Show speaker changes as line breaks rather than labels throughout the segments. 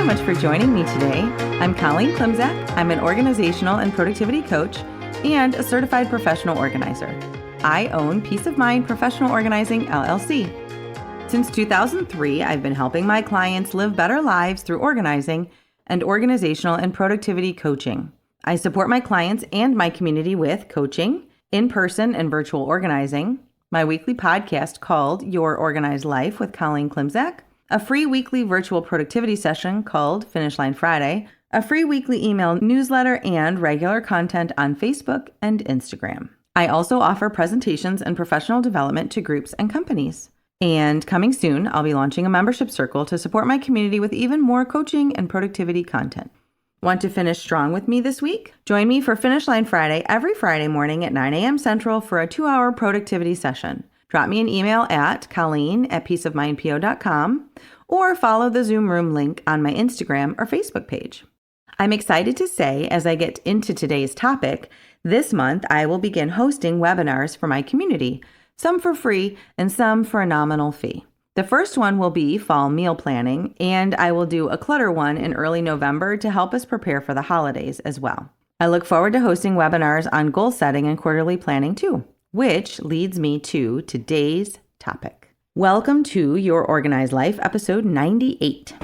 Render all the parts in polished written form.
much for joining me today. I'm Colleen Klimczak. I'm an organizational and productivity coach and a certified professional organizer. I own Peace of Mind Professional Organizing, LLC. Since 2003, I've been helping my clients live better lives through organizing and organizational and productivity coaching. I support my clients and my community with coaching, in-person and virtual organizing, my weekly podcast called Your Organized Life with Colleen Klimczak, a free weekly virtual productivity session called Finish Line Friday, a free weekly email newsletter, and regular content on Facebook and Instagram. I also offer presentations and professional development to groups and companies. And coming soon, I'll be launching a membership circle to support my community with even more coaching and productivity content. Want to finish strong with me this week? Join me for Finish Line Friday every Friday morning at 9 a.m. Central for a 2-hour productivity session. Drop me an email at colleen@peaceofmindpo.com or follow the Zoom room link on my Instagram or Facebook page. I'm excited to say, as I get into today's topic, this month I will begin hosting webinars for my community, some for free and some for a nominal fee. The first one will be fall meal planning, and I will do a clutter one in early November to help us prepare for the holidays as well. I look forward to hosting webinars on goal setting and quarterly planning too, which leads me to today's topic. Welcome to Your Organized Life, episode 98.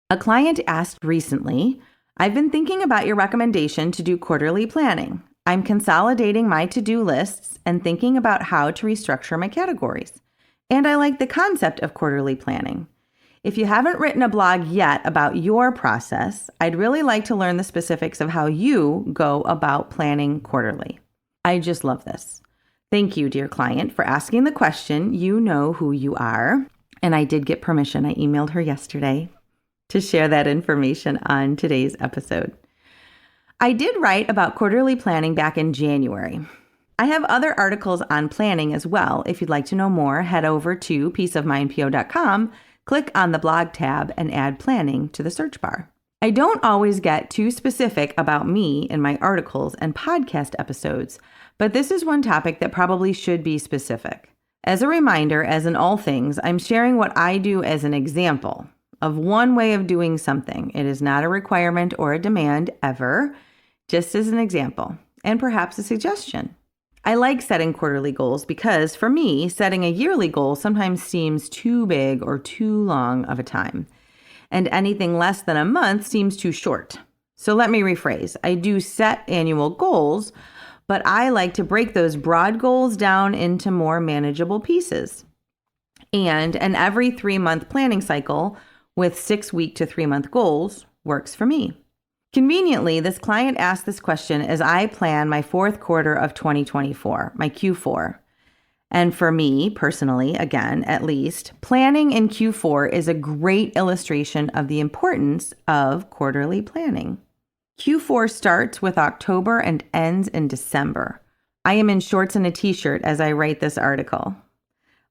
A client asked recently, I've been thinking about your recommendation to do quarterly planning. I'm consolidating my to-do lists and thinking about how to restructure my categories. And I like the concept of quarterly planning. If you haven't written a blog yet about your process, I'd really like to learn the specifics of how you go about planning quarterly. I just love this. Thank you, dear client, for asking the question. You know who you are. And I did get permission. I emailed her yesterday to share that information on today's episode. I did write about quarterly planning back in January. I have other articles on planning as well. If you'd like to know more, head over to peaceofmindpo.com, click on the blog tab, and add planning to the search bar. I don't always get too specific about me in my articles and podcast episodes, but this is one topic that probably should be specific. As a reminder, as in all things, I'm sharing what I do as an example of one way of doing something. It is not a requirement or a demand ever, just as an example, and perhaps a suggestion. I like setting quarterly goals because, for me, setting a yearly goal sometimes seems too big or too long of a time, and anything less than a month seems too short. So let me rephrase. I do set annual goals, but I like to break those broad goals down into more manageable pieces. And an every 3-month planning cycle with 6-week to 3-month goals works for me. Conveniently, this client asked this question as I plan my fourth quarter of 2024, my Q4. And for me, personally, again, at least, planning in Q4 is a great illustration of the importance of quarterly planning. Q4 starts with October and ends in December. I am in shorts and a t-shirt as I write this article.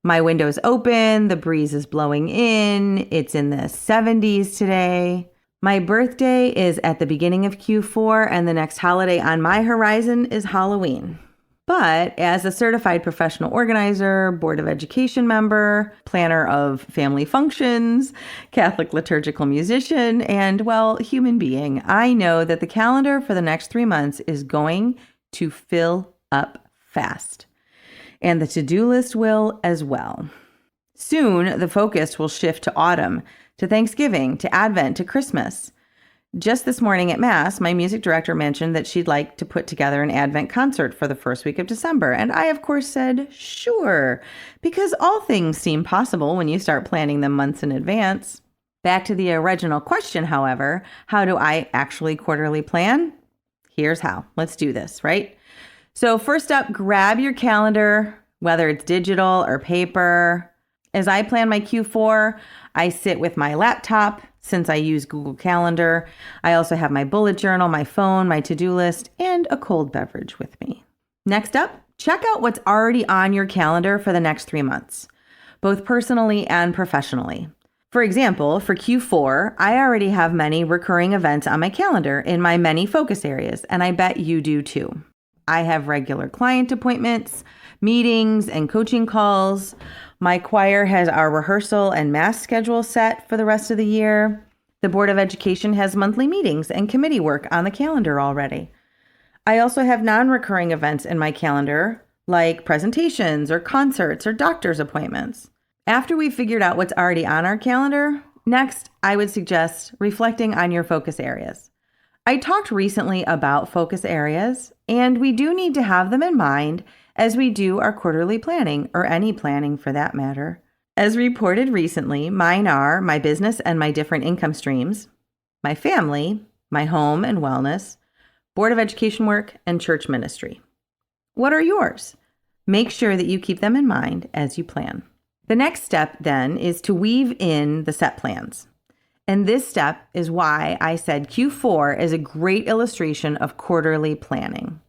My window's open, the breeze is blowing in, it's in the 70s today. My birthday is at the beginning of Q4, and the next holiday on my horizon is Halloween. But as a certified professional organizer, Board of Education member, planner of family functions, Catholic liturgical musician, and, well, human being, I know that the calendar for the next 3 months is going to fill up fast. And the to-do list will as well. Soon, the focus will shift to autumn, to Thanksgiving, to Advent, to Christmas. Just this morning at Mass, my music director mentioned that she'd like to put together an Advent concert for the first week of December. And I, of course, said, sure, because all things seem possible when you start planning them months in advance. Back to the original question, however, how do I actually quarterly plan? Here's how. Let's do this, right? So first up, grab your calendar, whether it's digital or paper. As I plan my Q4, I sit with my laptop since I use Google Calendar. I also have my bullet journal, my phone, my to-do list, and a cold beverage with me. Next up, check out what's already on your calendar for the next 3 months, both personally and professionally. For example, for Q4, I already have many recurring events on my calendar in my many focus areas, and I bet you do too. I have regular client appointments, meetings, and coaching calls. My choir has our rehearsal and mass schedule set for the rest of the year. The Board of Education has monthly meetings and committee work on the calendar already. I also have non-recurring events in my calendar, like presentations or concerts or doctor's appointments. After we've figured out what's already on our calendar, next, I would suggest reflecting on your focus areas. I talked recently about focus areas, and we do need to have them in mind as we do our quarterly planning, or any planning for that matter. As reported recently, mine are my business and my different income streams, my family, my home and wellness, Board of Education work, and church ministry. What are yours? Make sure that you keep them in mind as you plan. The next step then is to weave in the set plans. And this step is why I said Q4 is a great illustration of quarterly planning.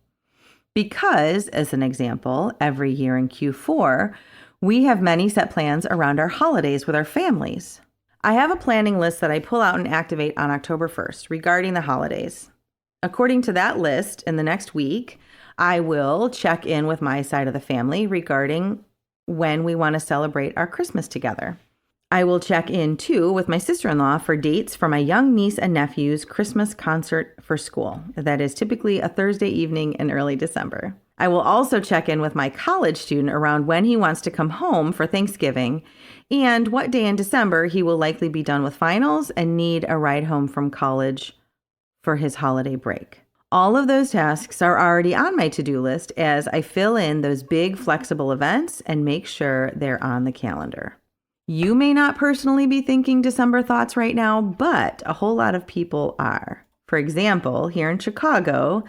Because, as an example, every year in Q4, we have many set plans around our holidays with our families. I have a planning list that I pull out and activate on October 1st regarding the holidays. According to that list, in the next week, I will check in with my side of the family regarding when we want to celebrate our Christmas together. I will check in, too, with my sister-in-law for dates for my young niece and nephew's Christmas concert for school. That is typically a Thursday evening in early December. I will also check in with my college student around when he wants to come home for Thanksgiving and what day in December he will likely be done with finals and need a ride home from college for his holiday break. All of those tasks are already on my to-do list as I fill in those big flexible events and make sure they're on the calendar. You may not personally be thinking December thoughts right now, but a whole lot of people are. For example, here in Chicago,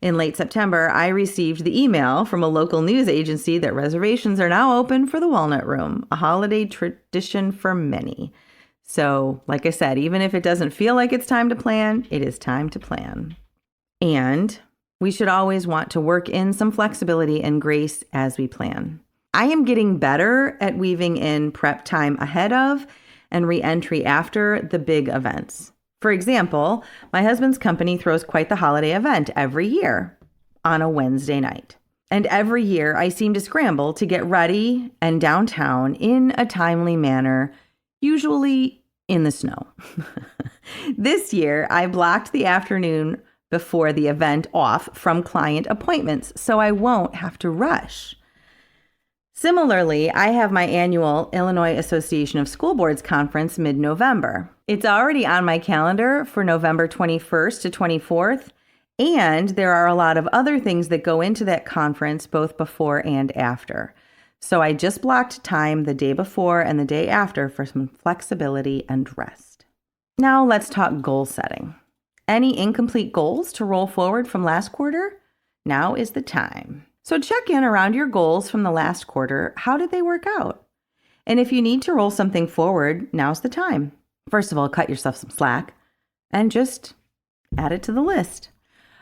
in late September, I received the email from a local news agency that reservations are now open for the Walnut Room, a holiday tradition for many. So, like I said, even if it doesn't feel like it's time to plan, it is time to plan. And we should always want to work in some flexibility and grace as we plan. I am getting better at weaving in prep time ahead of and re-entry after the big events. For example, my husband's company throws quite the holiday event every year on a Wednesday night. And every year I seem to scramble to get ready and downtown in a timely manner, usually in the snow. This year, I blocked the afternoon before the event off from client appointments, so I won't have to rush. Similarly, I have my annual Illinois Association of School Boards conference mid-November. It's already on my calendar for November 21st to 24th, and there are a lot of other things that go into that conference both before and after. So I just blocked time the day before and the day after for some flexibility and rest. Now let's talk goal setting. Any incomplete goals to roll forward from last quarter? Now is the time. So check in around your goals from the last quarter. How did they work out? And if you need to roll something forward, now's the time. First of all, cut yourself some slack and just add it to the list.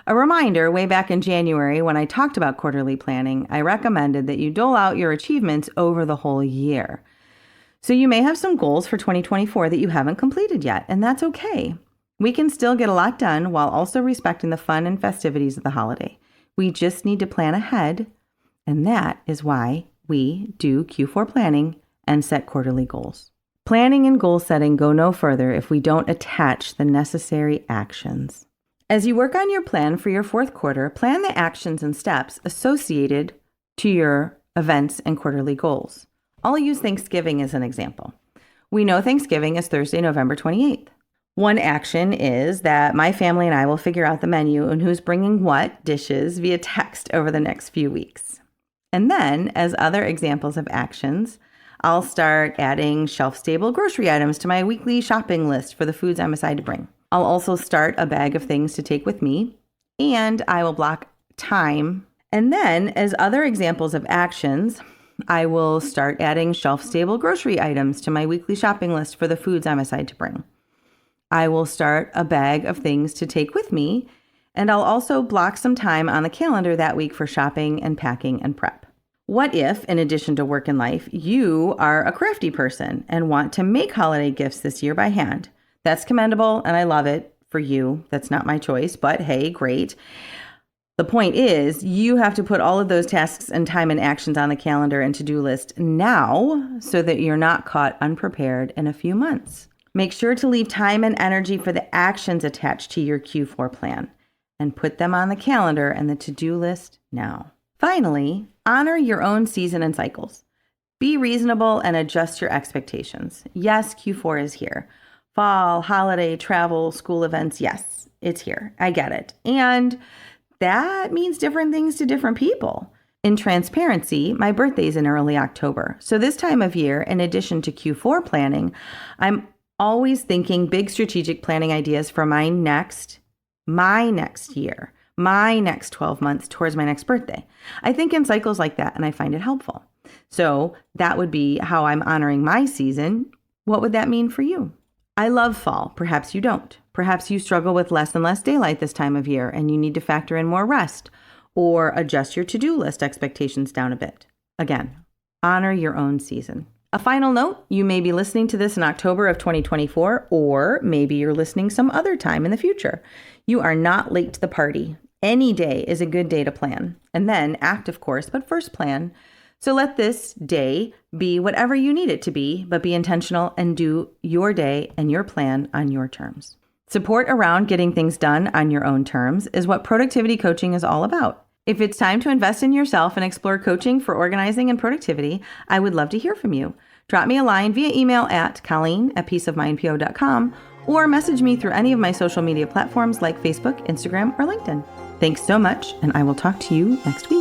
A reminder, way back in January when I talked about quarterly planning, I recommended that you dole out your achievements over the whole year. So you may have some goals for 2024 that you haven't completed yet, and that's okay. We can still get a lot done while also respecting the fun and festivities of the holiday. We just need to plan ahead, and that is why we do Q4 planning and set quarterly goals. Planning and goal setting go no further if we don't attach the necessary actions. As you work on your plan for your fourth quarter, plan the actions and steps associated to your events and quarterly goals. I'll use Thanksgiving as an example. We know Thanksgiving is Thursday, November 28th. One action is that my family and I will figure out the menu and who's bringing what dishes via text over the next few weeks. And then, as other examples of actions, I'll start adding shelf-stable grocery items to my weekly shopping list for the foods I'm assigned to bring. I'll also start a bag of things to take with me, and I will block time. And then, as other examples of actions, I will start adding shelf-stable grocery items to my weekly shopping list for the foods I'm assigned to bring. I will start a bag of things to take with me, and I'll also block some time on the calendar that week for shopping and packing and prep. What if, in addition to work and life, you are a crafty person and want to make holiday gifts this year by hand? That's commendable, and I love it for you. That's not my choice, but hey, great. The point is, you have to put all of those tasks and time and actions on the calendar and to-do list now so that you're not caught unprepared in a few months. Make sure to leave time and energy for the actions attached to your Q4 plan and put them on the calendar and the to-do list now. Finally, honor your own season and cycles. Be reasonable and adjust your expectations. Yes, Q4 is here. Fall, holiday, travel, school events, yes, it's here. I get it. And that means different things to different people. In transparency, my birthday's in early October. So this time of year, in addition to Q4 planning, I'm always thinking big strategic planning ideas for my next year, my next 12 months towards my next birthday. I think in cycles like that, and I find it helpful. So that would be how I'm honoring my season. What would that mean for you? I love fall. Perhaps you don't. Perhaps you struggle with less and less daylight this time of year and you need to factor in more rest or adjust your to-do list expectations down a bit. Again, honor your own season. A final note, you may be listening to this in October of 2024, or maybe you're listening some other time in the future. You are not late to the party. Any day is a good day to plan. And then act, of course, but first plan. So let this day be whatever you need it to be, but be intentional and do your day and your plan on your terms. Support around getting things done on your own terms is what productivity coaching is all about. If it's time to invest in yourself and explore coaching for organizing and productivity, I would love to hear from you. Drop me a line via email at colleen@peaceofmindpo.com or message me through any of my social media platforms like Facebook, Instagram, or LinkedIn. Thanks so much, and I will talk to you next week.